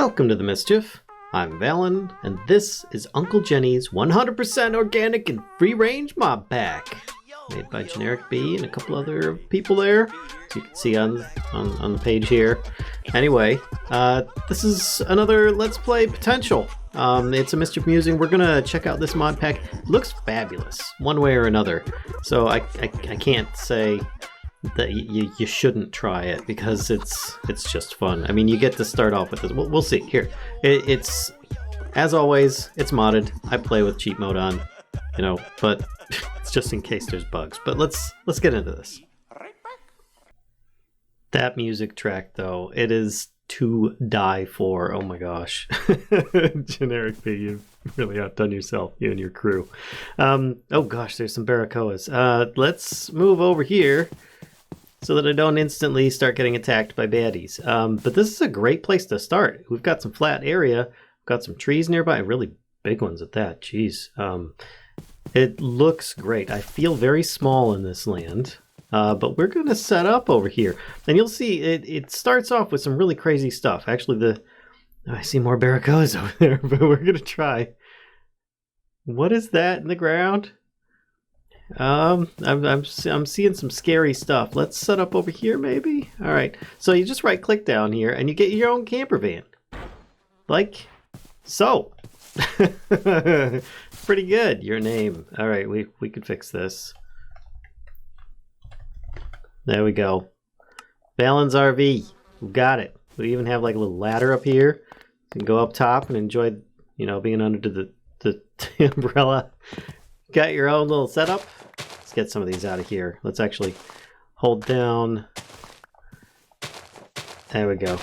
Welcome to the Mischief. I'm Valen, and this is Uncle Genny's 100% organic and free-range mob pack, made by Generikb and a couple other people there, as you can see on the page here. Anyway, this is another Let's Play potential. It's a Mischief Musing. We're gonna check out this mod pack. It looks fabulous, one way or another. So I can't say that you shouldn't try it because it's just fun. I mean, you get to start off with this. We'll see here. It's as always, it's modded. I play with cheat mode on, but it's just in case there's bugs. But let's get into this. That music track though, it is to die for. Oh my gosh. Generikb, you've really outdone yourself, you and your crew. Oh gosh, there's some barracoas. Let's move over here so that I don't instantly start getting attacked by baddies. But this is a great place to start. We've got some flat area, we've got some trees nearby, really big ones at that, jeez. It looks great. I feel very small in this land. But we're going to set up over here. And you'll see it starts off with some really crazy stuff. Actually, I see more barracoas over there, but we're going to try. What is that in the ground? I'm seeing some scary stuff. Let's set up over here, maybe? All right. So you just right-click down here, and you get your own camper van. Like so. Pretty good. Your name. All right, we could fix this. There we go. Valen's RV. We got it. We even have like a little ladder up here. You can go up top and enjoy, being under the umbrella. Got your own little setup. Let's get some of these out of here. Let's actually hold down. There we go.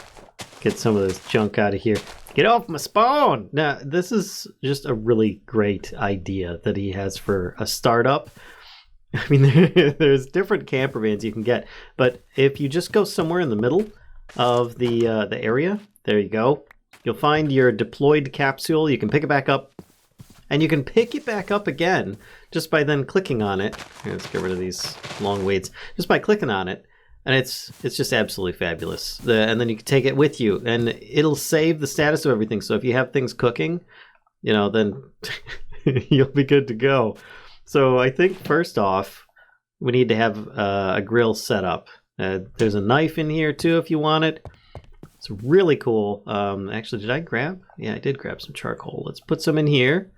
Get some of this junk out of here. Get off my spawn! Now, this is just a really great idea that he has for a startup. I mean, there's different camper vans you can get, but if you just go somewhere in the middle of the area, there you go. You'll find your deployed capsule. You can pick it back up, and you can pick it back up again just by then clicking on it. Here, let's get rid of these long waits. Just by clicking on it, and it's just absolutely fabulous. And then you can take it with you, and it'll save the status of everything. So if you have things cooking, then you'll be good to go. So I think first off, we need to have a grill set up. There's a knife in here too if you want it. It's really cool. Actually, did I grab? Yeah, I did grab some charcoal. Let's put some in here.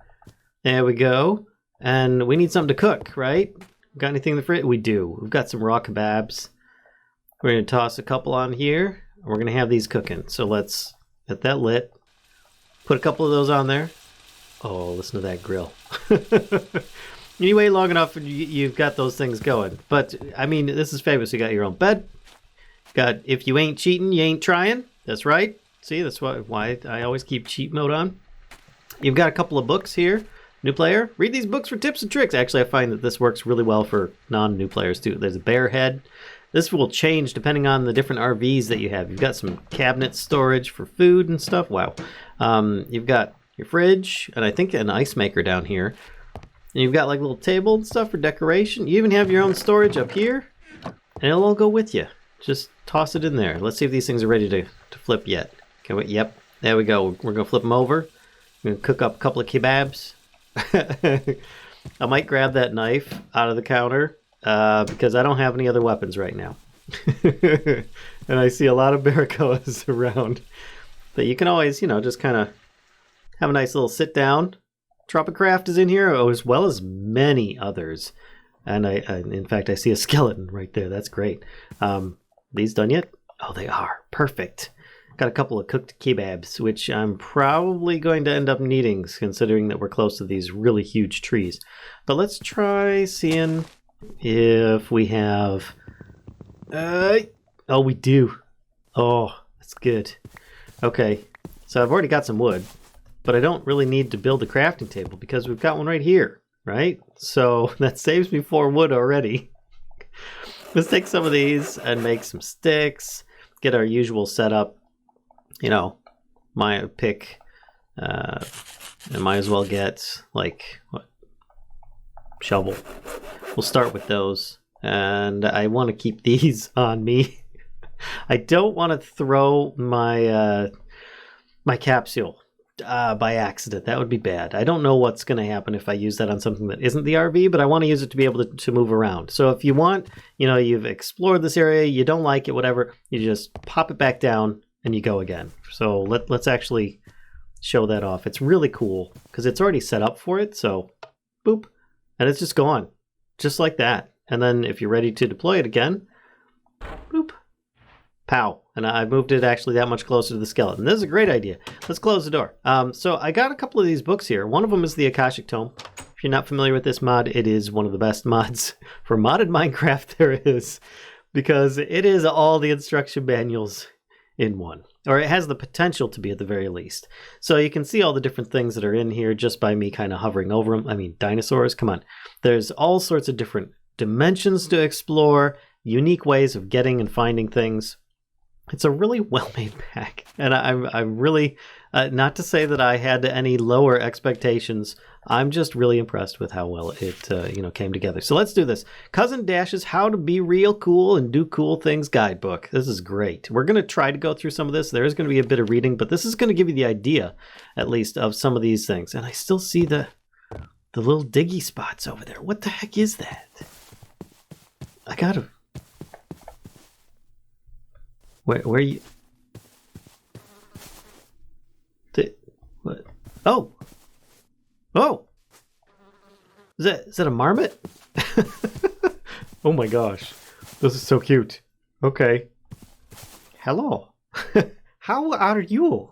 There we go. And we need something to cook, right? Got anything in the fridge? We do. We've got some raw kebabs. We're going to toss a couple on here. We're going to have these cooking. So let's get that lit. Put a couple of those on there. Oh, listen to that grill. You wait long enough and you've got those things going. But, I mean, this is fabulous. You got your own bed. If you ain't cheating, you ain't trying. That's right. See, that's why I always keep cheat mode on. You've got a couple of books here. New player, read these books for tips and tricks. Actually, I find that this works really well for non-new players, too. There's a bear head. This will change depending on the different RVs that you have. You've got some cabinet storage for food and stuff. Wow. You've got your fridge, and I think an ice maker down here. And you've got like a little table and stuff for decoration. You even have your own storage up here. And it'll all go with you. Just toss it in there. Let's see if these things are ready to flip yet. Can we? Yep. There we go. We're going to flip them over. We're going to cook up a couple of kebabs. I might grab that knife out of the counter because I don't have any other weapons right now. And I see a lot of barracoas around. But you can always, just kind of have a nice little sit down. Tropicraft is in here, as well as many others. And I in fact, I see a skeleton right there. That's great. These done yet? Oh, they are. Perfect. Got a couple of cooked kebabs, which I'm probably going to end up needing, considering that we're close to these really huge trees. But let's try seeing if we have... oh, we do. Oh, that's good. Okay, so I've already got some wood. But I don't really need to build a crafting table because we've got one right here, right? So that saves me 4 wood already. Let's take some of these and make some sticks. Get our usual setup. My pick. I might as well get, shovel. We'll start with those. And I want to keep these on me. I don't want to throw my my capsule by accident. That would be bad. I don't know what's going to happen if I use that on something that isn't the RV, but I want to use it to be able to move around. So if you want, you've explored this area, you don't like it, whatever, you just pop it back down and you go again. So let's actually show that off. It's really cool because it's already set up for it. So boop, and it's just gone just like that. And then if you're ready to deploy it again, boop, pow. And I moved it actually that much closer to the skeleton. This is a great idea. Let's close the door. So I got a couple of these books here. One of them is the Akashic Tome. If you're not familiar with this mod, it is one of the best mods for modded Minecraft there is, because it is all the instruction manuals in one. Or it has the potential to be at the very least. So you can see all the different things that are in here just by me kind of hovering over them. I mean, dinosaurs, come on. There's all sorts of different dimensions to explore, unique ways of getting and finding things. It's a really well-made pack, and I'm really, not to say that I had any lower expectations, I'm just really impressed with how well it came together. So let's do this. Cousin Dash's How to Be Real Cool and Do Cool Things Guidebook. This is great. We're going to try to go through some of this. There is going to be a bit of reading, but this is going to give you the idea, at least, of some of these things. And I still see the little diggy spots over there. What the heck is that? I gotta... Where you? What? Oh! Is that a marmot? Oh my gosh, this is so cute. Okay. Hello. How are you?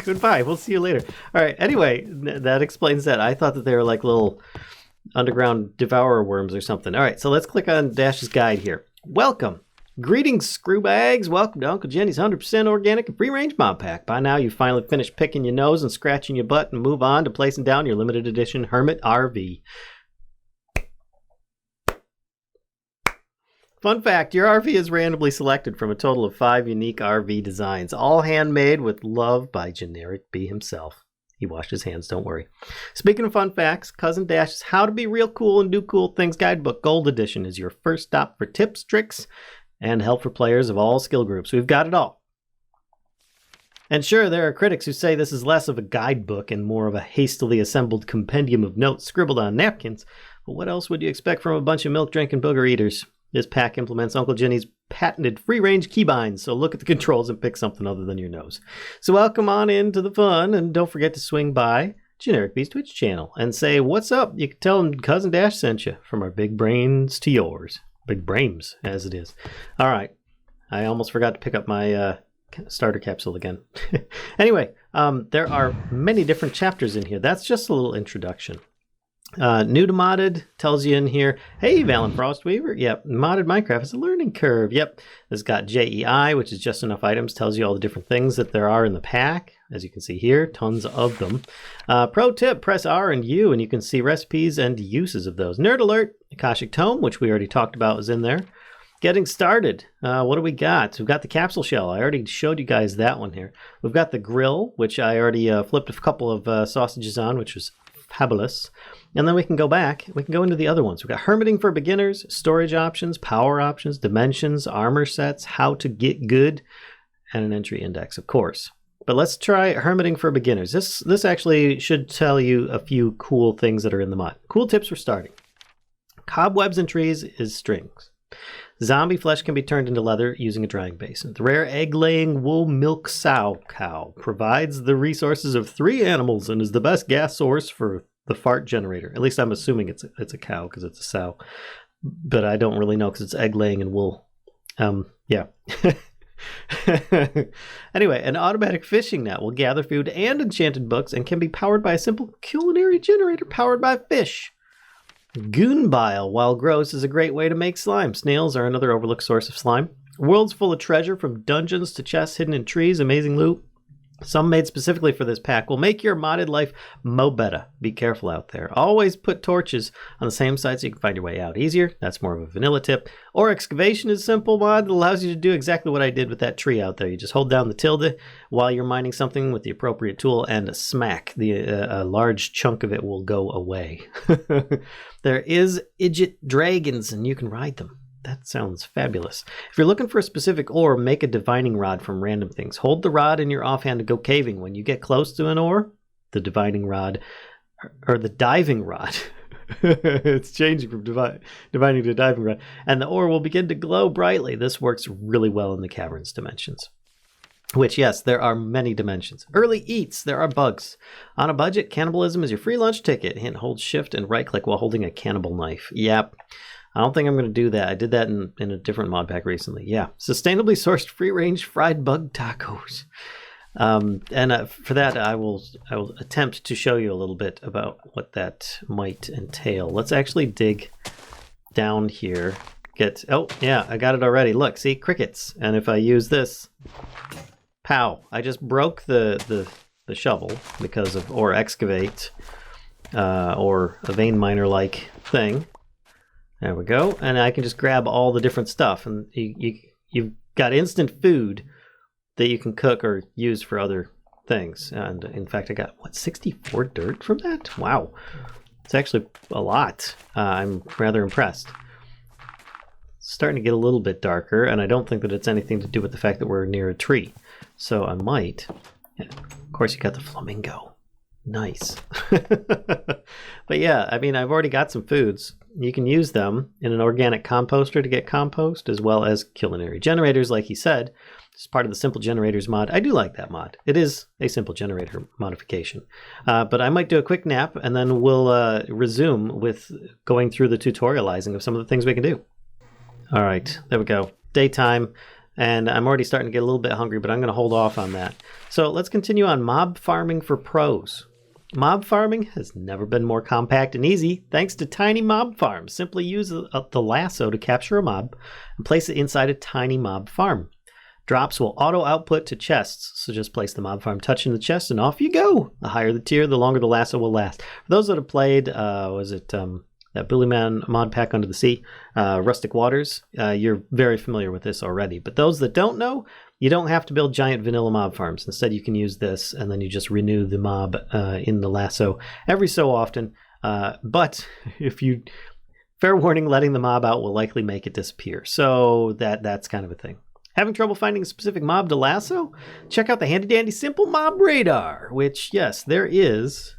Goodbye. We'll see you later. All right. Anyway, that explains that. I thought that they were like little underground devourer worms or something. All right. So let's click on Dash's guide here. Welcome. Greetings, screwbags. Welcome to Uncle Genny's 100% organic and free-range mod pack. By now, you've finally finished picking your nose and scratching your butt and move on to placing down your limited edition Hermit RV. Fun fact, your RV is randomly selected from a total of 5 unique RV designs, all handmade with love by Generikb himself. He washed his hands, don't worry. Speaking of fun facts, Cousin Dash's How to Be Real Cool and Do Cool Things Guidebook Gold Edition is your first stop for tips, tricks, and help for players of all skill groups. We've got it all. And sure, there are critics who say this is less of a guidebook and more of a hastily assembled compendium of notes scribbled on napkins. But what else would you expect from a bunch of milk-drinking booger eaters? This pack implements Uncle Genny's patented free-range keybinds, so look at the controls and pick something other than your nose. So welcome on into the fun, and don't forget to swing by Generikb's Twitch channel and say, what's up? You can tell him Cousin Dash sent you, from our big brains to yours. Big brains, as it is. All right. I almost forgot to pick up my starter capsule again. Anyway, there are many different chapters in here. That's just a little introduction. New to modded tells you in here, hey, Valen Frostweaver. Yep, modded Minecraft is a learning curve. Yep, it's got JEI, which is just enough items. Tells you all the different things that there are in the pack. As you can see here, tons of them. Pro tip, press R and U, and you can see recipes and uses of those. Nerd alert, Akashic Tome, which we already talked about, was in there. Getting started. What do we got? We've got the capsule shell. I already showed you guys that one here. We've got the grill, which I already flipped a couple of sausages on, which was fabulous. And then we can go back. We can go into the other ones. We've got hermiting for beginners, storage options, power options, dimensions, armor sets, how to get good, and an entry index, of course. But let's try hermiting for beginners. This actually should tell you a few cool things that are in the mod. Cool tips for starting. Cobwebs and trees is strings. Zombie flesh can be turned into leather using a drying basin. The rare egg-laying wool milk sow cow provides the resources of 3 animals and is the best gas source for the fart generator. At least I'm assuming it's a cow because it's a sow. But I don't really know because it's egg-laying and wool. Yeah. Anyway, an automatic fishing net will gather food and enchanted books and can be powered by a simple culinary generator powered by fish. Goon bile, while gross, is a great way to make slime. Snails are another overlooked source of slime. Worlds full of treasure, from dungeons to chests hidden in trees, amazing loot. Some made specifically for this pack will make your modded life mo better. Be careful out there. Always put torches on the same side so you can find your way out easier. That's more of a vanilla tip. Or excavation is a simple mod that allows you to do exactly what I did with that tree out there. You just hold down the tilde while you're mining something with the appropriate tool and smack. A large chunk of it will go away. There is Idjit dragons and you can ride them. That sounds fabulous. If you're looking for a specific ore, make a divining rod from random things. Hold the rod in your offhand to go caving. When you get close to an ore, the divining rod, or the diving rod, it's changing from divining to diving rod, and the ore will begin to glow brightly. This works really well in the caverns dimensions. Which, yes, there are many dimensions. Early eats, there are bugs. On a budget, cannibalism is your free lunch ticket. Hint, hold shift and right click while holding a cannibal knife. Yep. I don't think I'm going to do that. I did that in a different mod pack recently. Yeah. Sustainably sourced free-range fried bug tacos. For that, I will attempt to show you a little bit about what that might entail. Let's actually dig down here. Oh, yeah, I got it already. Look, see, crickets. And if I use this... Pow! I just broke the shovel because of or excavate or a vein miner like thing. There we go, and I can just grab all the different stuff, and you've got instant food that you can cook or use for other things. And in fact, I got 64 dirt from that. Wow, it's actually a lot. I'm rather impressed. It's starting to get a little bit darker, and I don't think that it's anything to do with the fact that we're near a tree. So I might. Yeah, of course, you got the flamingo. Nice. But yeah, I mean, I've already got some foods. You can use them in an organic composter to get compost, as well as culinary generators, like he said. It's part of the Simple Generators mod. I do like that mod. It is a simple generator modification. But I might do a quick nap, and then we'll resume with going through the tutorializing of some of the things we can do. All right, there we go. Daytime. And I'm already starting to get a little bit hungry, but I'm going to hold off on that. So let's continue on mob farming for pros. Mob farming has never been more compact and easy thanks to tiny mob farms. Simply use the lasso to capture a mob and place it inside a tiny mob farm. Drops will auto-output to chests, so just place the mob farm touching the chest and off you go. The higher the tier, the longer the lasso will last. For those that have played, that Bullyman mod pack Under the Sea, Rustic Waters, you're very familiar with this already. But those that don't know, you don't have to build giant vanilla mob farms. Instead, you can use this, and then you just renew the mob in the lasso every so often. But if you... Fair warning, letting the mob out will likely make it disappear. So that's kind of a thing. Having trouble finding a specific mob to lasso? Check out the handy-dandy Simple Mob Radar, which, yes, there is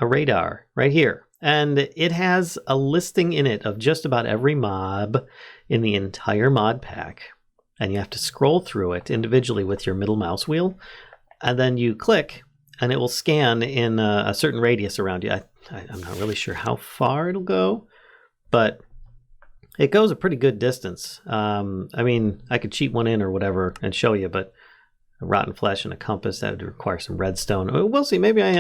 a radar right here. And it has a listing in it of just about every mob in the entire mod pack. And you have to scroll through it individually with your middle mouse wheel. And then you click, and it will scan in a certain radius around you. I'm not really sure how far it'll go, but it goes a pretty good distance. I mean, I could cheat one in or whatever and show you, but a rotten flesh and a compass, that would require some redstone. We'll see. Maybe I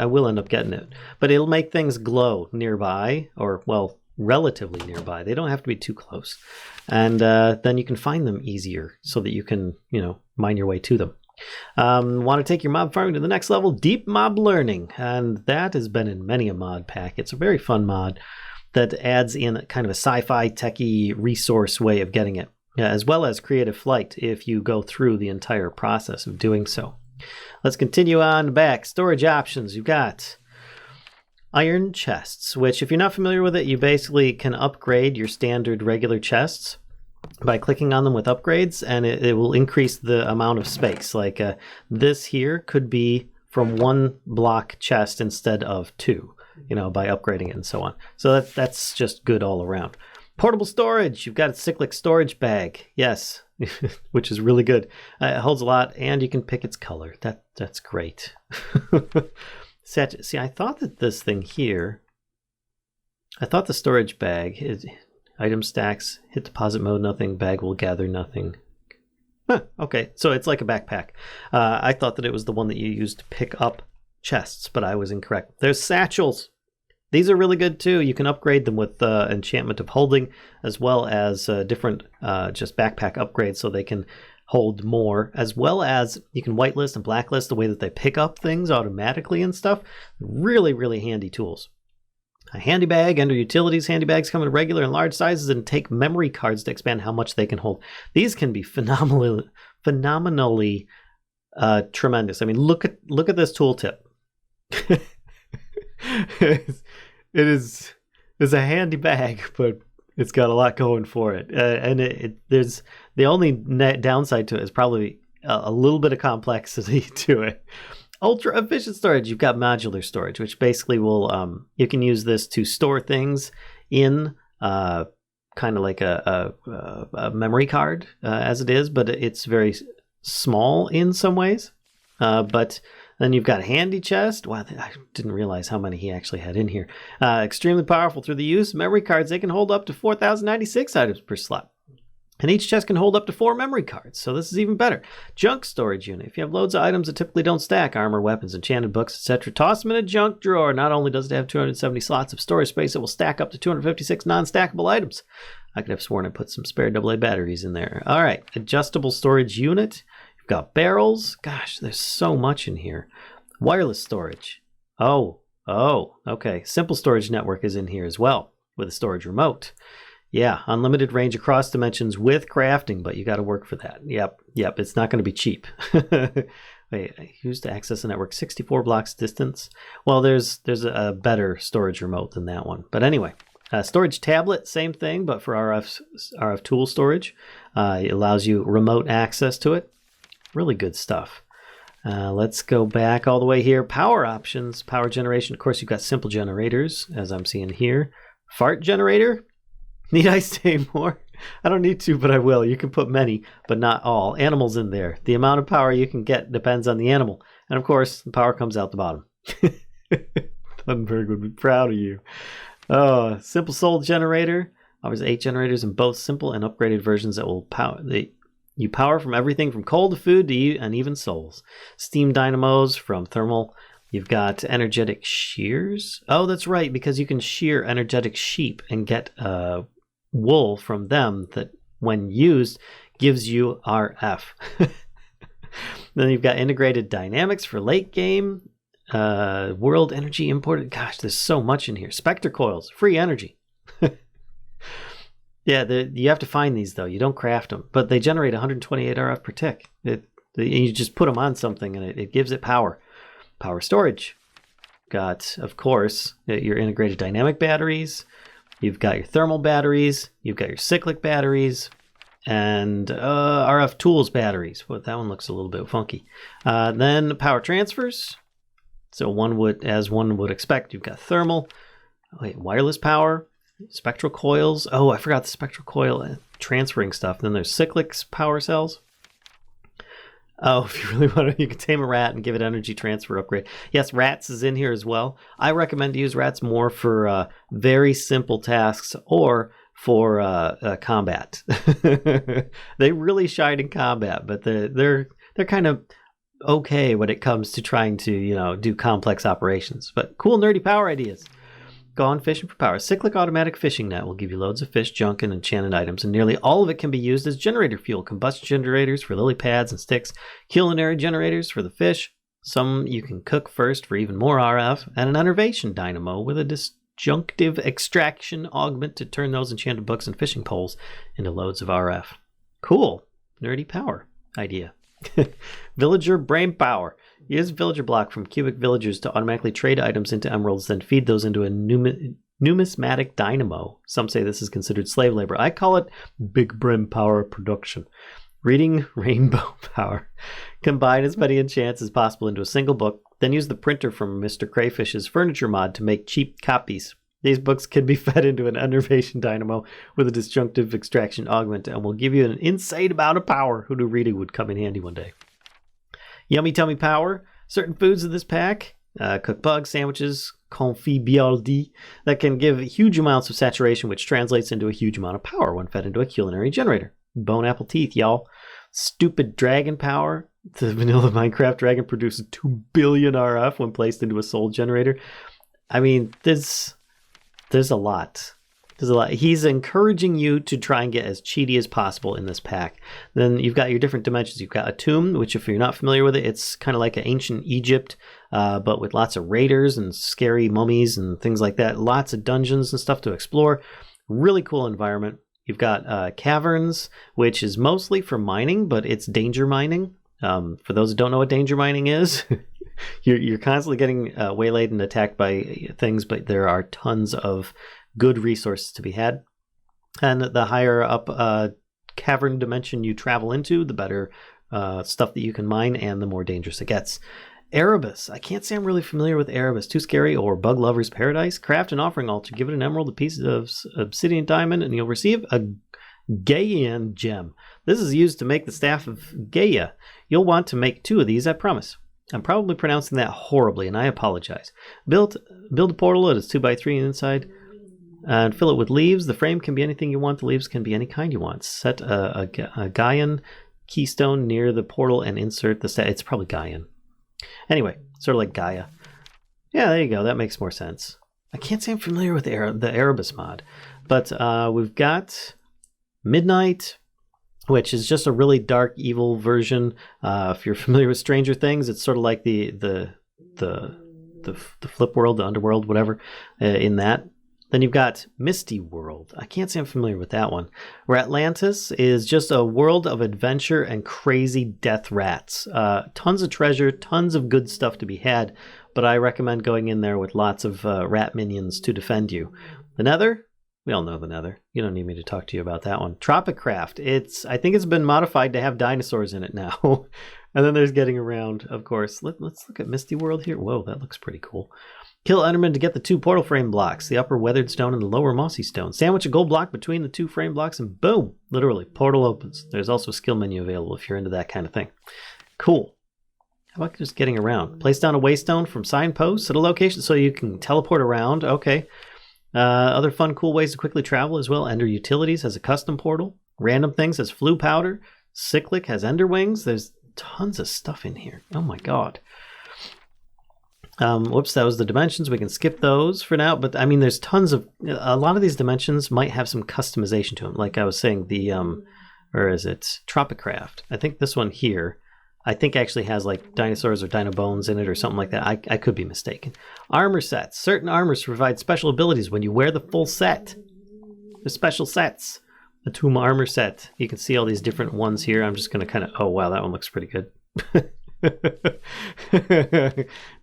will end up getting it. But it'll make things glow nearby, or, well, relatively nearby. They don't have to be too close. And then you can find them easier so that you can, mine your way to them. Want to take your mob farming to the next level? Deep mob learning. And that has been in many a mod pack. It's a very fun mod that adds in kind of a sci-fi techie resource way of getting it. As well as creative flight if you go through the entire process of doing so. Let's continue on back. Storage options. You've got iron chests, which if you're not familiar with it, you basically can upgrade your standard regular chests by clicking on them with upgrades, and it will increase the amount of space. Like this here could be from 1 block chest instead of 2, by upgrading it and so on. So that's just good all around. Portable storage. You've got a cyclic storage bag. Yes, which is really good. It holds a lot, and you can pick its color. That's great. See, I thought that this thing here, I thought the storage bag, item stacks, hit deposit mode, nothing, bag will gather nothing. Huh, okay, so it's like a backpack. I thought that it was the one that you used to pick up chests, but I was incorrect. There's satchels. These are really good too. You can upgrade them with enchantment of holding, as well as different just backpack upgrades so they can hold more, as well as you can whitelist and blacklist the way that they pick up things automatically and stuff. Really, really handy tools. A handy bag, under utilities, handy bags come in regular and large sizes and take memory cards to expand how much they can hold. These can be phenomenally tremendous. I mean, look at this tooltip. It's a handy bag, but It's got a lot going for it. And there's the only downside to it is probably a little bit of complexity to it. Ultra efficient storage. You've got modular storage, which basically will you can use this to store things in kind of like a memory card as it is, but it's very small in some ways. But then you've got handy chest. Wow, I didn't realize how many he actually had in here. Extremely powerful through the use. Memory cards, they can hold up to 4,096 items per slot. And each chest can hold up to 4 memory cards, so this is even better. Junk storage unit. If you have loads of items that typically don't stack, armor, weapons, enchanted books, etc., toss them in a junk drawer. Not only does it have 270 slots of storage space, it will stack up to 256 non-stackable items. I could have sworn I put some spare AA batteries in there. All right, adjustable storage unit. You've got barrels. Gosh, there's so much in here. Wireless storage. Oh, okay. Simple storage network is in here as well with a storage remote. Yeah, unlimited range across dimensions with crafting, but you got to work for that. Yep, it's not going to be cheap. Wait, used to access the network 64 blocks distance. Well, there's a better storage remote than that one. But anyway, storage tablet, same thing, but for RF tool storage. It allows you remote access to it. Really good stuff. Let's go back all the way here. Power options, power generation. Of course, you've got simple generators, as I'm seeing here. Fart generator. Need I say more? I don't need to, but I will. You can put many, but not all. Animals in there. The amount of power you can get depends on the animal. And of course, the power comes out the bottom. Thunberg would be proud of you. Oh, simple soul generator. Offers 8 generators in both simple and upgraded versions that will power. You power from everything from coal to food to and even souls. Steam dynamos from thermal. You've got energetic shears. Oh, that's right, because you can shear energetic sheep and get wool from them that, when used, gives you RF. Then you've got integrated dynamics for late game. World energy imported. Gosh, there's so much in here. Spectre coils, free energy. Yeah, you have to find these, though. You don't craft them. But they generate 128 RF per tick. You just put them on something, and it gives it power. Power storage. Got, of course, your integrated dynamic batteries. You've got your thermal batteries. You've got your cyclic batteries. And RF tools batteries. Well, that one looks a little bit funky. Then power transfers. So as one would expect, you've got thermal. Wireless power. Spectral coils. Oh, I forgot the spectral coil transferring stuff. Then there's cyclic power cells. Oh, if you really want to, you can tame a rat and give it energy transfer upgrade. Yes, rats is in here as well. I recommend to use rats more for very simple tasks or for combat. They really shine in combat, but they're kind of okay when it comes to trying to do complex operations. But cool nerdy power ideas. Gone fishing for power. Cyclic automatic fishing net will give you loads of fish, junk, and enchanted items, and nearly all of it can be used as generator fuel. Combustion generators for lily pads and sticks. Culinary generators for the fish. Some you can cook first for even more RF. And an enervation dynamo with a disjunctive extraction augment to turn those enchanted books and fishing poles into loads of RF. Cool. Nerdy power idea. Villager brain power. Use villager block from cubic villagers to automatically trade items into emeralds, then feed those into a numismatic dynamo. Some say this is considered slave labor. I call it big brain power production. Reading rainbow power. Combine as many enchants as possible into a single book, then use the printer from Mr. Crayfish's furniture mod to make cheap copies. These books can be fed into an enervation dynamo with a disjunctive extraction augment and will give you an insane amount of power. Who knew reading would come in handy one day? Yummy tummy power. Certain foods in this pack, cooked bugs, sandwiches, confibialdi, that can give huge amounts of saturation, which translates into a huge amount of power when fed into a culinary generator. Bone apple teeth, y'all. Stupid dragon power. The vanilla Minecraft dragon produces 2 billion RF when placed into a soul generator. I mean, there's a lot. There's a lot. He's encouraging you to try and get as cheaty as possible in this pack. Then you've got your different dimensions. You've got a tomb, which if you're not familiar with it, it's kind of like an ancient Egypt, but with lots of raiders and scary mummies and things like that. Lots of dungeons and stuff to explore. Really cool environment. You've got caverns, which is mostly for mining, but it's danger mining. For those who don't know what danger mining is, you're constantly getting waylaid and attacked by things, but there are tons of good resources to be had. And the higher up cavern dimension you travel into, the better stuff that you can mine and the more dangerous it gets. Erebus. I can't say I'm really familiar with Erebus. Too scary or Bug Lover's Paradise. Craft an offering altar. Give it an emerald, a piece of obsidian diamond, and you'll receive a Gaian gem. This is used to make the Staff of Gaia. You'll want to make 2 of these, I promise. I'm probably pronouncing that horribly, and I apologize. Build a portal. It is 2x3 inside. And fill it with leaves. The frame can be anything you want. The leaves can be any kind you want. Set a Gaian keystone near the portal and insert the It's probably Gaian. Anyway, sort of like Gaia. Yeah, there you go. That makes more sense. I can't say I'm familiar with the Erebus mod. But we've got Midnight, which is just a really dark, evil version. If you're familiar with Stranger Things, it's sort of like the flip world, the underworld, whatever, in that. Then you've got Misty World. I can't say I'm familiar with that one. Where Atlantis is just a world of adventure and crazy death rats. Tons of treasure, tons of good stuff to be had, but I recommend going in there with lots of rat minions to defend you. The Nether? We all know the Nether. You don't need me to talk to you about that one. Tropicraft. I think it's been modified to have dinosaurs in it now. And then there's getting around, of course. Let's look at Misty World here. Whoa, that looks pretty cool. Kill Enderman to get the 2 portal frame blocks, the upper weathered stone and the lower mossy stone. Sandwich a gold block between the 2 frame blocks and boom, literally, portal opens. There's also a skill menu available if you're into that kind of thing. Cool. How about just getting around? Place down a waystone from signposts at a location so you can teleport around. Okay. Other fun, cool ways to quickly travel as well. Ender Utilities has a custom portal. Random Things has Flue Powder. Cyclic has Ender Wings. There's tons of stuff in here. Oh my god. Whoops, that was the dimensions. We can skip those for now, but I mean, there's tons of, a lot of these dimensions might have some customization to them. Like I was saying, or is it Tropicraft? I think this one here, I think actually has like dinosaurs or dino bones in it or something like that. I could be mistaken. Armor sets. Certain armors provide special abilities when you wear the full set. The special sets. The Tomb armor set. You can see all these different ones here. I'm just going to kind of, oh wow, that one looks pretty good.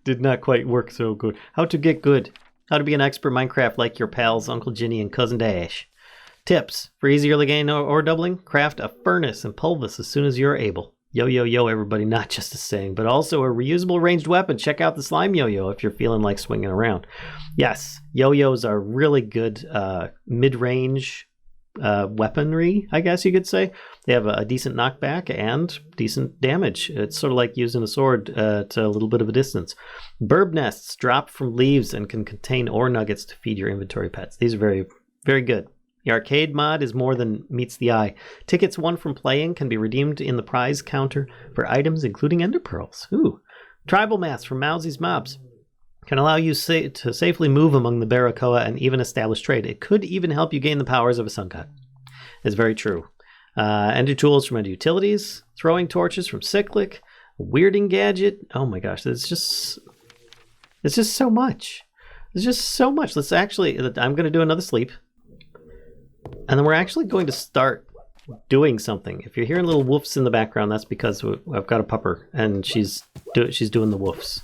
Did not quite work so good. How to get good. How to be an expert Minecraft like your pals Uncle Genny and Cousin Dash. Tips. For easy early game ore doubling, craft a furnace and pulvis as soon as you're able. Yo, yo, yo, everybody. Not just a saying, but also a reusable ranged weapon. Check out the slime yo-yo if you're feeling like swinging around. Yes, yo-yos are really good mid-range weaponry, I guess you could say. They have a decent knockback and decent damage. It's sort of like using a sword at a little bit of a distance. Burb nests drop from leaves and can contain ore nuggets to feed your inventory pets. These are very, very good. The arcade mod is more than meets the eye. Tickets won from playing can be redeemed in the prize counter for items including ender pearls. Ooh. Tribal mats from Mousy's Mobs can allow you to safely move among the Barracoa and even establish trade. It could even help you gain the powers of a sun god. It's very true. Ender tools from Ender Utilities, throwing torches from Cyclic, weirding gadget. Oh my gosh, it's just so much. There's just so much. Let's actually, I'm going to do another sleep. And then we're actually going to start doing something. If you're hearing little woofs in the background, that's because I've got a pupper and she's doing the woofs.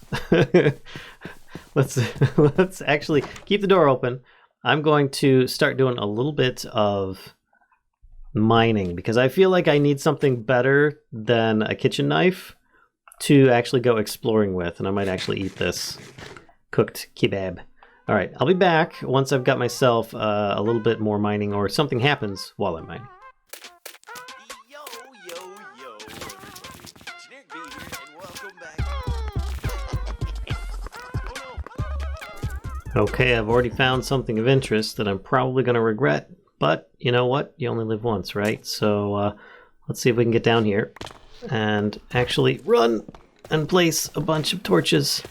Let's actually keep the door open. I'm going to start doing a little bit of mining because I feel like I need something better than a kitchen knife to actually go exploring with, and I might actually eat this cooked kebab. All right, I'll be back once I've got myself a little bit more mining or something happens while I'm mining. Yo, everybody. Generikb here, and welcome back. Oh, no. Okay, I've already found something of interest that I'm probably going to regret, but you know what? You only live once, right? So let's see if we can get down here and actually run and place a bunch of torches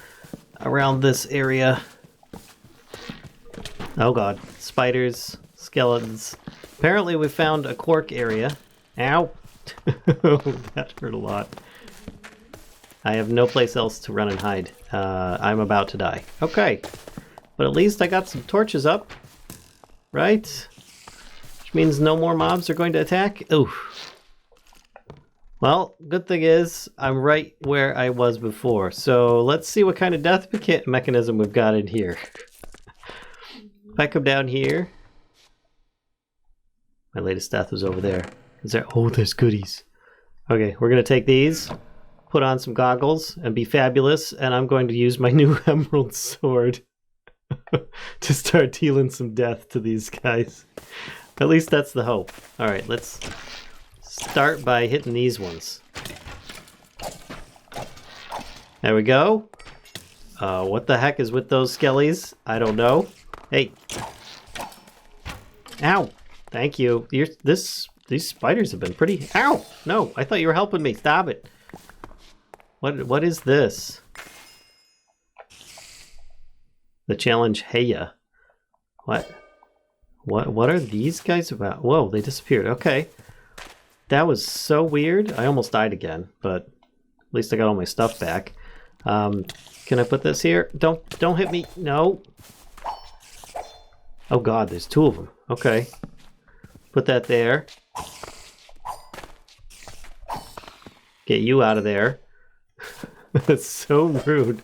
around this area. Oh god, spiders, skeletons. Apparently we found a quark area. Ow! That hurt a lot. I have no place else to run and hide. I'm about to die. Okay, but at least I got some torches up, right? Which means no more mobs are going to attack. Ooh. Well, good thing is I'm right where I was before. So let's see what kind of death mechanism we've got in here. If I come down here, My latest death was over there. Is there? Oh, there's goodies. Okay, we're gonna take these, put on some goggles, and be fabulous. And I'm going to use my new emerald sword to start dealing some death to these guys. At least that's the hope. All right, let's start by hitting these ones. There we go. What the heck is with those skellies? I don't know. Hey. Ow. Thank you. These spiders have been pretty... Ow! No, I thought you were helping me. Stop it. What is this? The challenge Heya. What are these guys about? Whoa, they disappeared. Okay. That was so weird. I almost died again, but at least I got all my stuff back. Can I put this here? Don't hit me. No. Oh god, there's two of them. Okay. Put that there. Get you out of there. That's so rude.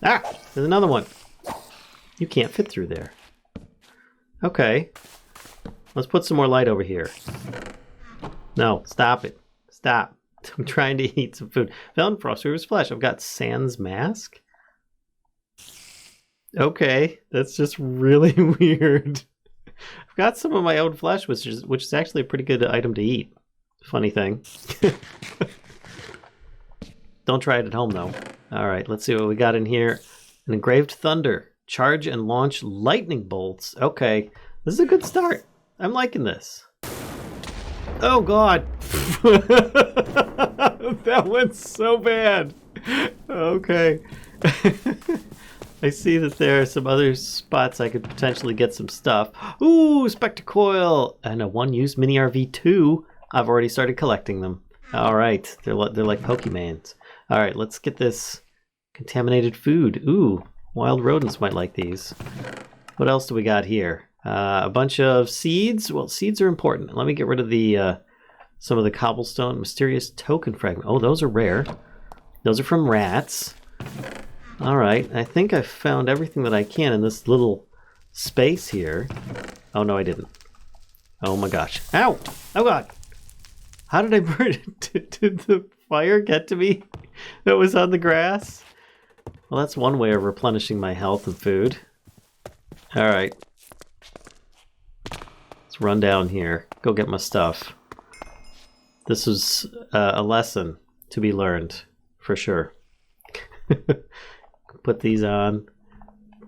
Ah! There's another one. You can't fit through there. Okay. Let's put some more light over here. No, stop it. Stop. I'm trying to eat some food. Found Frost Reaver's flesh. I've got Sans mask. Okay, that's just really weird. I've got some of my own flesh, which is actually a pretty good item to eat. Funny thing. Don't try it at home though. All right, let's see what we got in here. An engraved thunder. Charge and launch lightning bolts. Okay, this is a good start. I'm liking this. Oh god. That went so bad. Okay. I see that there are some other spots I could potentially get some stuff. Ooh, Spectacoil! And a one-use mini RV2. I've already started collecting them. Alright, they're like Pokemans. Alright, let's get this contaminated food. Ooh, wild rodents might like these. What else do we got here? A bunch of seeds. Well, seeds are important. Let me get rid of the some of the cobblestone. Mysterious token fragment. Oh, those are rare. Those are from rats. All right. I think I found everything that I can in this little space here. Oh, no, I didn't. Oh, my gosh. Ow! Oh, God. How did I burn it? Did the fire get to me that was on the grass? Well, that's one way of replenishing my health and food. All right. Let's run down here. Go get my stuff. This was a lesson to be learned, for sure. Put these on.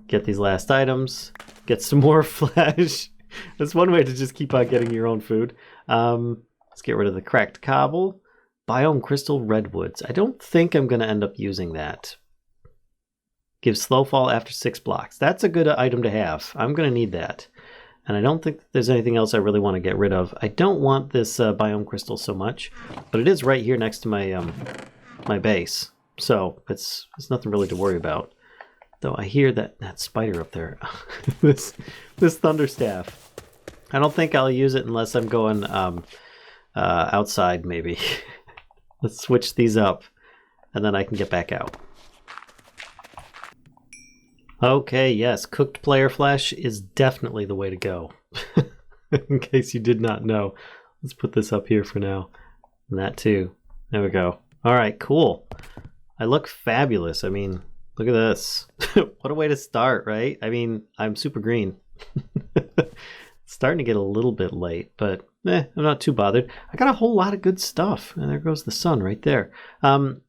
Get these last items. Get some more flesh. That's one way to just keep on getting your own food. Let's get rid of the cracked cobble. Biome crystal redwoods. I don't think I'm going to end up using that. Gives slow fall after 6 blocks. That's a good item to have. I'm going to need that. And I don't think there's anything else I really want to get rid of. I don't want this biome crystal so much, but it is right here next to my my base, so it's nothing really to worry about. Though I hear that spider up there, this thunderstaff. I don't think I'll use it unless I'm going outside. Maybe. Let's switch these up, and then I can get back out. Okay, yes, cooked player flesh is definitely the way to go. In case you did not know. Let's put this up here for now. And that too. There we go. Alright, cool. I look fabulous. I mean, look at this. What a way to start, right? I mean, I'm super green. It's starting to get a little bit late, but I'm not too bothered. I got a whole lot of good stuff. And there goes the sun right there.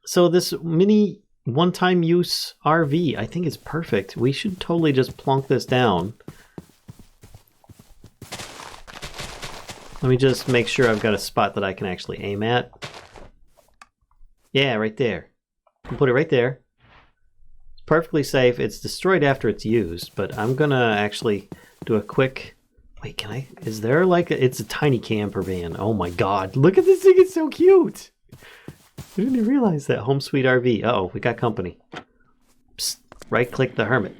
So this mini one-time use RV, I think is perfect. We should totally just plonk this down. Let me just make sure I've got a spot that I can actually aim at. Yeah, right there. I'll put it right there. It's perfectly safe. It's destroyed after it's used, but I'm gonna actually do a quick... Wait, can I... Is there like a... It's a tiny camper van. Oh my god. Look at this thing. It's so cute. I didn't even realize that. Home Sweet RV. Uh-oh, we got company. Psst. Right-click the hermit.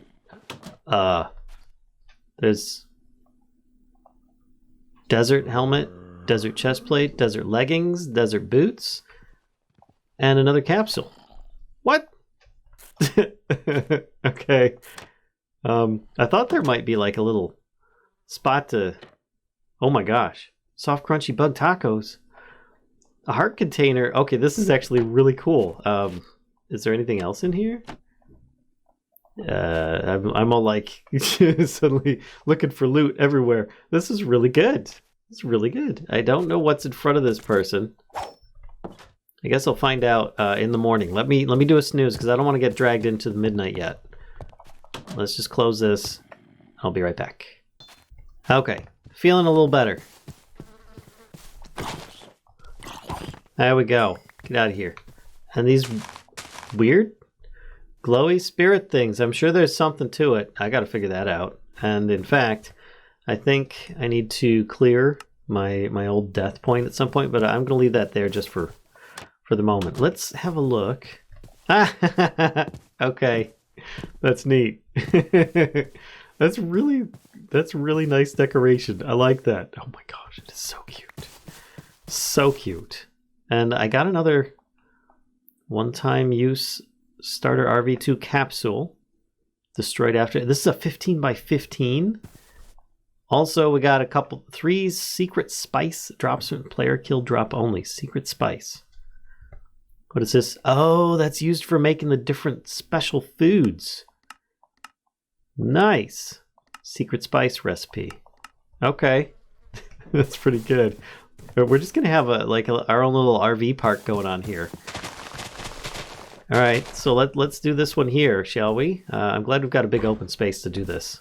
There's... Desert helmet, desert chest plate, desert leggings, desert boots, and another capsule. What? Okay. I thought there might be like a little spot to Oh my gosh. Soft crunchy bug tacos. A heart container. Okay, this is actually really cool. Is there anything else in here? I'm all like suddenly looking for loot everywhere. This is really good. It's really good. I don't know what's in front of this person. I guess I'll find out in the morning. Let me do a snooze because I don't want to get dragged into the midnight yet. Let's just close this. I'll be right back. Okay, feeling a little better. There we go. Get out of here. And these weird glowy spirit things. I'm sure there's something to it. I got to figure that out. And in fact, I think I need to clear my old death point at some point, but I'm going to leave that there just for the moment. Let's have a look. Okay. That's neat. That's really nice decoration. I like that. Oh my gosh, it is so cute. So cute. And I got another one-time use starter RV2 capsule destroyed after. This is a 15 by 15. Also, we got 3 secret spice drops from player kill drop only. Secret spice. What is this? Oh, that's used for making the different special foods. Nice. Secret spice recipe. Okay. That's pretty good. We're just going to have our own little RV park going on here. All right, so let's do this one here, shall we? I'm glad we've got a big open space to do this.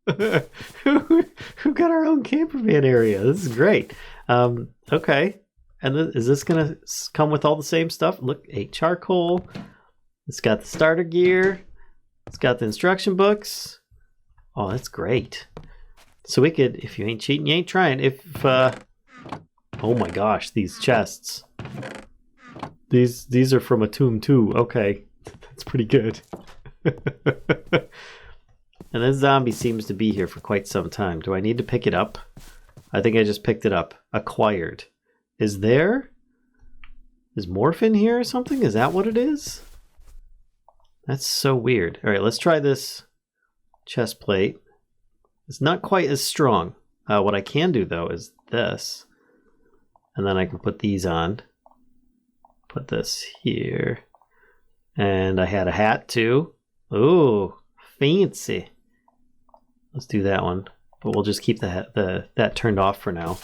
We've got our own camper van area. This is great. Okay. And is this going to come with all the same stuff? Look, 8 charcoal. It's got the starter gear. It's got the instruction books. Oh, that's great. So we could, if you ain't cheating, you ain't trying. Oh my gosh, these chests. These are from a tomb too. Okay, that's pretty good. And this zombie seems to be here for quite some time. Do I need to pick it up? I think I just picked it up. Acquired. Is morph in here or something? Is that what it is? That's so weird. All right, let's try this chest plate. It's not quite as strong. What I can do though is this. And then I can put these on. Put this here. And I had a hat too. Ooh, fancy. Let's do that one. But we'll just keep that turned off for now.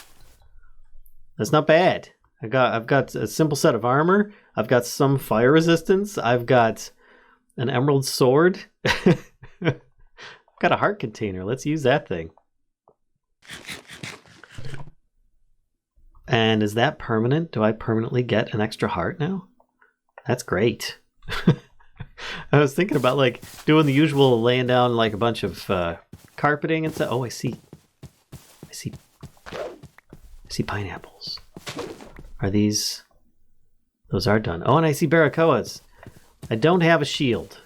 That's not bad. I've got a simple set of armor. I've got some fire resistance. I've got an emerald sword. I've got a heart container. Let's use that thing. And is that permanent? Do I permanently get an extra heart now? That's great. I was thinking about doing the usual laying down a bunch of carpeting and stuff. Oh, I see pineapples. Are these? Those are done. Oh, and I see barbacoas. I don't have a shield.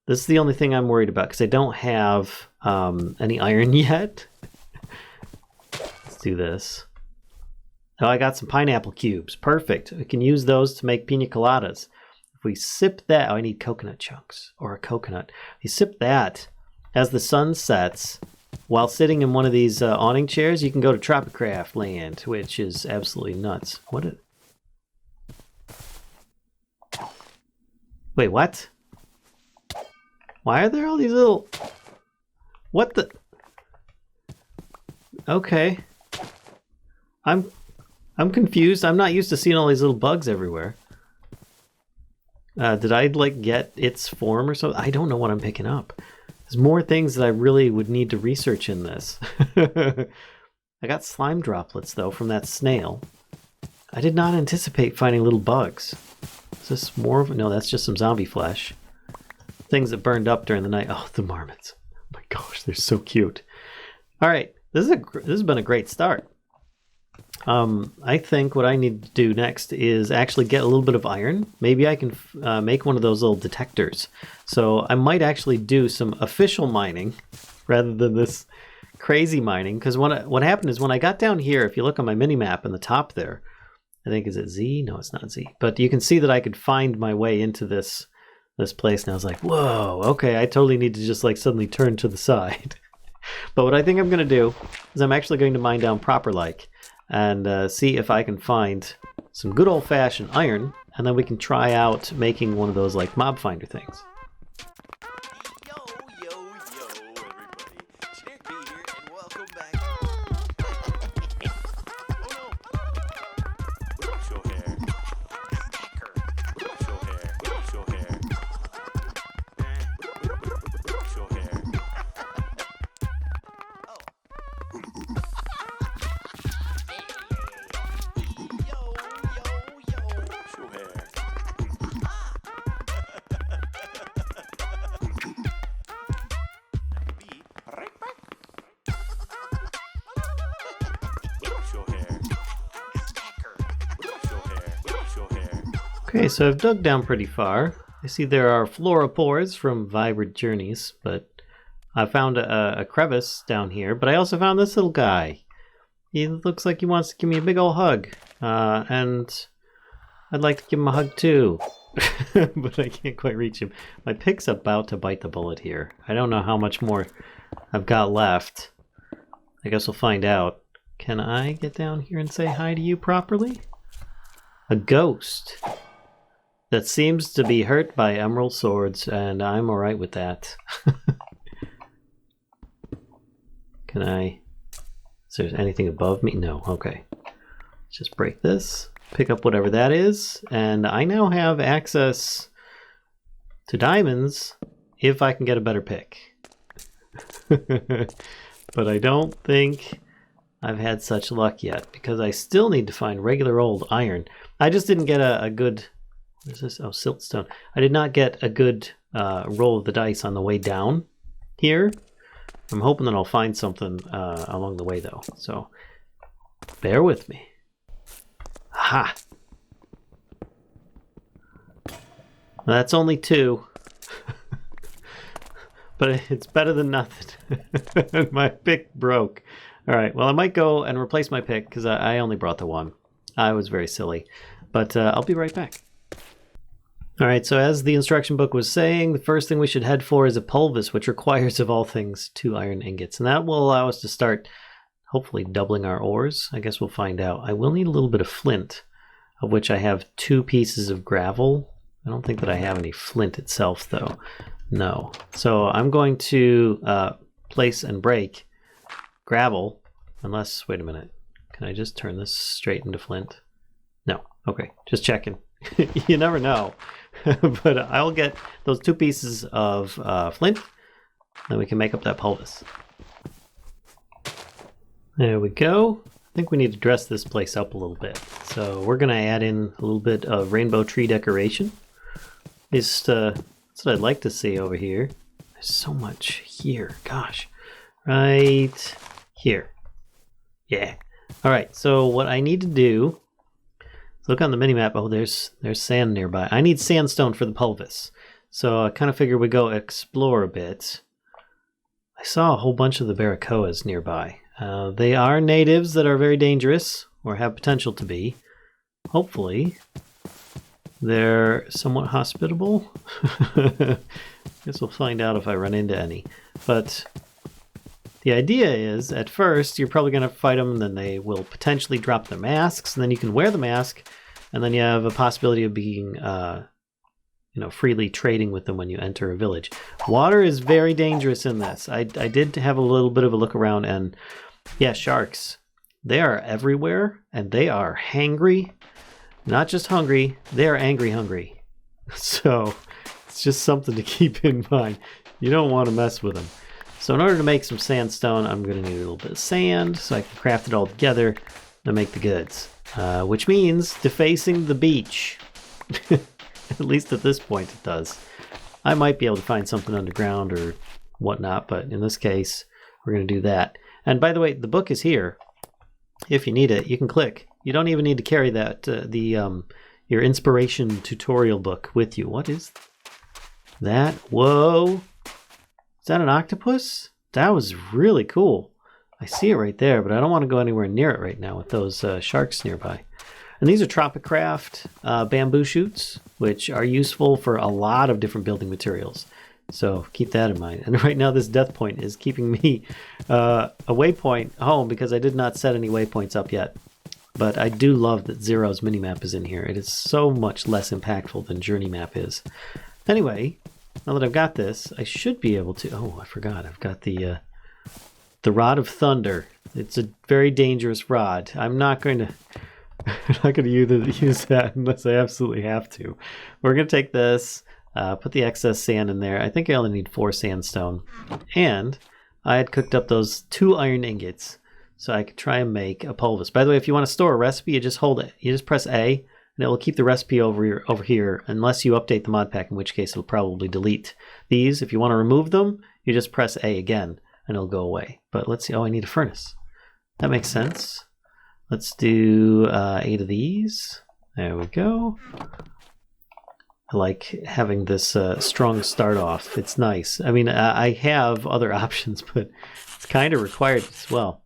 This is the only thing I'm worried about because I don't have any iron yet. Let's do this. Oh, I got some pineapple cubes. Perfect. We can use those to make pina coladas. If we sip that, I need coconut chunks or a coconut. If you sip that as the sun sets, while sitting in one of these awning chairs, you can go to Tropicraft Land, which is absolutely nuts. Wait, what? Why are there all these little... What the... Okay. I'm confused. I'm not used to seeing all these little bugs everywhere. Did I get its form or something? I don't know what I'm picking up. There's more things that I really would need to research in this. I got slime droplets, though, from that snail. I did not anticipate finding little bugs. Is this more of... No, that's just some zombie flesh. Things that burned up during the night. Oh, the marmots. Oh my gosh, they're so cute. All right, this has been a great start. I think what I need to do next is actually get a little bit of iron. Maybe I can make one of those little detectors. So I might actually do some official mining rather than this crazy mining. Because what happened is when I got down here, if you look on my mini map in the top there, I think, is it Z? No, it's not Z. But you can see that I could find my way into this place. And I was like, whoa, okay, I totally need to just suddenly turn to the side. But what I think I'm going to do is I'm actually going to mine down proper like and see if I can find some good old-fashioned iron, and then we can try out making one of those like mob finder things. Yo, everybody. Generikb here, and welcome back. Oh no! Brush your hair. Brush your hair. Brush your hair. Brush your hair. Oh. Yo. Brush your hair. Be right back. Brush your hair. Brush your hair. Brush your hair. Okay, so I've dug down pretty far. I see there are fluoropores from vibrant journeys, but I found a crevice down here. But I also found this little guy. He looks like he wants to give me a big old hug. And I'd like to give him a hug too. But I can't quite reach him. My pick's about to bite the bullet here. I don't know how much more I've got left. I guess we'll find out. Can I get down here and say hi to you properly? A ghost that seems to be hurt by emerald swords, and I'm alright with that. Can I... Is there anything above me? No, okay. Let's just break this, pick up whatever that is, and I now have access to diamonds if I can get a better pick. But I don't think I've had such luck yet, because I still need to find regular old iron. I just didn't get a good... What is this? Oh, siltstone. I did not get a good roll of the dice on the way down here. I'm hoping that I'll find something along the way, though. So, bear with me. Ha! That's only 2. But it's better than nothing. My pick broke. Alright, well I might go and replace my pick because I only brought the 1. I was very silly. But I'll be right back. Alright, so as the instruction book was saying, the first thing we should head for is a pulvis, which requires of all things 2 iron ingots. And that will allow us to start hopefully doubling our ores. I guess we'll find out. I will need a little bit of flint, of which I have 2 pieces of gravel. I don't think that I have any flint itself though. No. So I'm going to place and break gravel, unless, wait a minute, can I just turn this straight into flint? No. Okay, just checking. You never know. But I'll get those 2 pieces of flint, then we can make up that pulvis. There we go. I think we need to dress this place up a little bit. So we're going to add in a little bit of rainbow tree decoration. That's what I'd like to see over here. There's so much here. Gosh. Right here. Yeah. Alright, so what I need to do... Look on the minimap. Oh, there's sand nearby. I need sandstone for the pulvis. So I kind of figure we go explore a bit. I saw a whole bunch of the barracoas nearby. They are natives that are very dangerous, or have potential to be. Hopefully, they're somewhat hospitable. Guess we'll find out if I run into any. But the idea is, at first, you're probably going to fight them, and then they will potentially drop their masks, and then you can wear the mask, and then you have a possibility of being, freely trading with them when you enter a village. Water is very dangerous in this. I did have a little bit of a look around, and yeah, sharks. They are everywhere, and they are hangry. Not just hungry, they are angry hungry. So, it's just something to keep in mind. You don't want to mess with them. So in order to make some sandstone, I'm going to need a little bit of sand so I can craft it all together to make the goods. Which means defacing the beach. At least at this point it does. I might be able to find something underground or whatnot, but in this case, we're going to do that. And by the way, the book is here. If you need it, you can click. You don't even need to carry that your inspiration tutorial book with you. What is that? Whoa! Is that an octopus? That was really cool. I see it right there, but I don't want to go anywhere near it right now with those sharks nearby. And these are Tropicraft bamboo shoots, which are useful for a lot of different building materials. So keep that in mind. And right now this death point is keeping me a waypoint home because I did not set any waypoints up yet. But I do love that Zero's minimap is in here. It is so much less impactful than Journey Map is. Anyway, now that I've got this, I should be able to... Oh, I forgot. I've got the Rod of Thunder. It's a very dangerous rod. I'm not going to... I'm not going to use that unless I absolutely have to. We're going to take this, put the excess sand in there. I think I only need 4 sandstone. And I had cooked up those 2 iron ingots so I could try and make a pulvis. By the way, if you want to store a recipe, you just hold it. You just press A, and it will keep the recipe over here, unless you update the mod pack, in which case it'll probably delete these. If you want to remove them, you just press A again, and it'll go away. But let's see. Oh, I need a furnace. That makes sense. Let's do 8 of these. There we go. I like having this strong start off. It's nice. I mean, I have other options, but it's kind of required as well.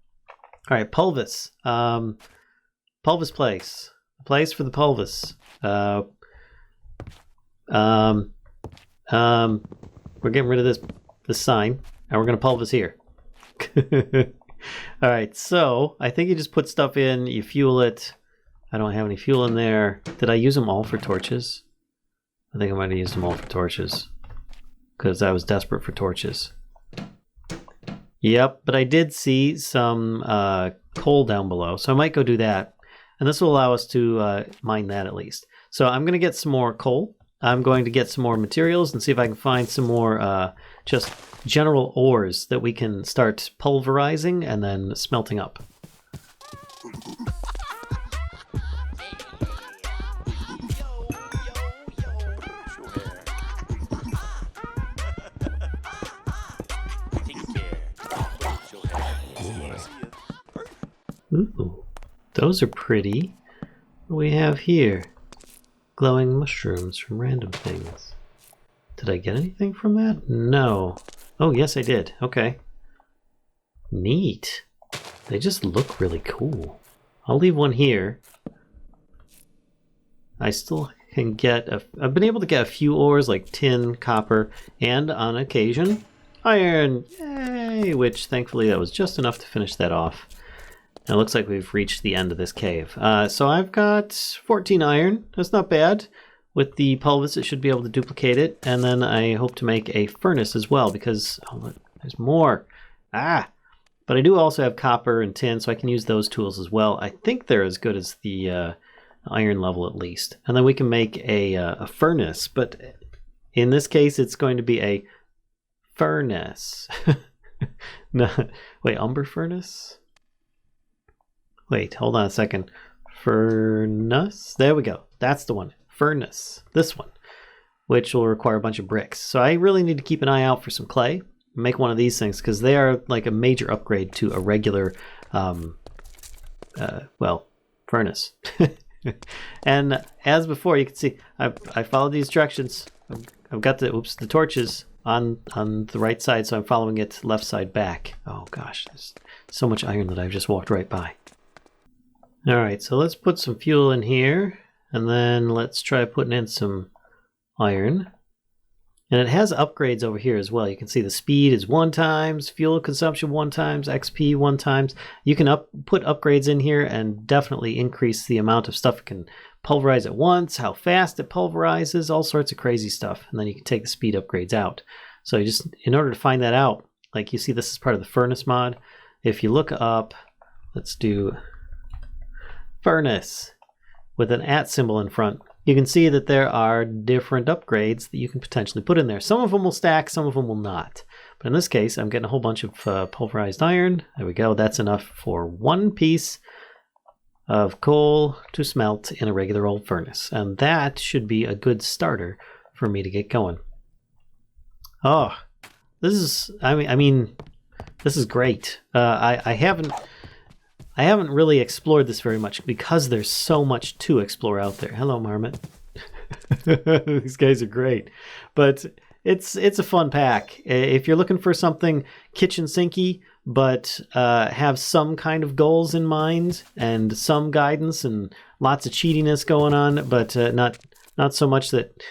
All right, pulvis. Pulvis place. A place for the pulvis. We're getting rid of this sign, and we're going to pulvis here. All right, so I think you just put stuff in, you fuel it. I don't have any fuel in there. Did I use them all for torches? I think I might have used them all for torches because I was desperate for torches. Yep, but I did see some coal down below, so I might go do that. And this will allow us to mine that at least. So I'm going to get some more coal. I'm going to get some more materials and see if I can find some more just general ores that we can start pulverizing and then smelting up. Ooh, those are pretty. What do we have here? Glowing mushrooms from random things. Did I get anything from that? No. Oh, yes, I did. Okay. Neat. They just look really cool. I'll leave one here. I still can get... I've been able to get a few ores like tin, copper, and on occasion, iron. Yay! Which, thankfully, that was just enough to finish that off. It looks like we've reached the end of this cave. So I've got 14 iron. That's not bad. With the pulvis, it should be able to duplicate it. And then I hope to make a furnace as well because oh, there's more. But I do also have copper and tin, so I can use those tools as well. I think they're as good as the iron level at least. And then we can make a furnace. But in this case, it's going to be a furnace. No, wait, umber furnace? Wait, hold on a second. Furnace? There we go. That's the one. Furnace. This one. Which will require a bunch of bricks. So I really need to keep an eye out for some clay. Make one of these things because they are like a major upgrade to a regular, furnace. And as before, you can see, I followed these directions. I've got the torches on the right side, so I'm following it left side back. Oh gosh, there's so much iron that I've just walked right by. Alright, so let's put some fuel in here, and then let's try putting in some iron. And it has upgrades over here as well. You can see the speed is 1 times, fuel consumption 1 times, XP 1 times. You can put upgrades in here and definitely increase the amount of stuff it can pulverize at once, how fast it pulverizes, all sorts of crazy stuff. And then you can take the speed upgrades out. So you just, in order to find that out, like you see this is part of the furnace mod. If you look up, let's do... furnace with an @ symbol in front, you can see that there are different upgrades that you can potentially put in there. Some of them will stack, some of them will not. But in this case, I'm getting a whole bunch of pulverized iron. There we go. That's enough for 1 piece of coal to smelt in a regular old furnace. And that should be a good starter for me to get going. Oh, this is, I mean, this is great. I haven't really explored this very much because there's so much to explore out there. Hello, Marmot. These guys are great. But it's a fun pack. If you're looking for something kitchen sinky, but have some kind of goals in mind and some guidance and lots of cheatiness going on, but not so much that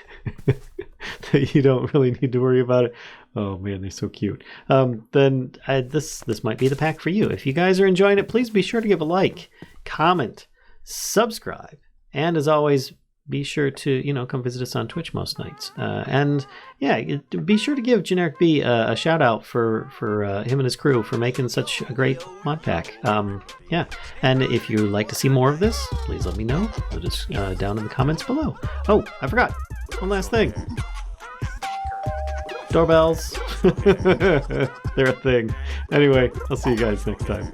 you don't really need to worry about it. Oh man, they're so cute. Then this might be the pack for you. If you guys are enjoying it, please be sure to give a like, comment, subscribe, and as always, be sure to come visit us on Twitch most nights. And yeah, be sure to give Generikb a shout out for him and his crew for making such a great mod pack. Yeah, and if you'd like to see more of this, please let me know. Just down in the comments below. Oh, I forgot one last thing. Doorbells. They're a thing. Anyway, I'll see you guys next time.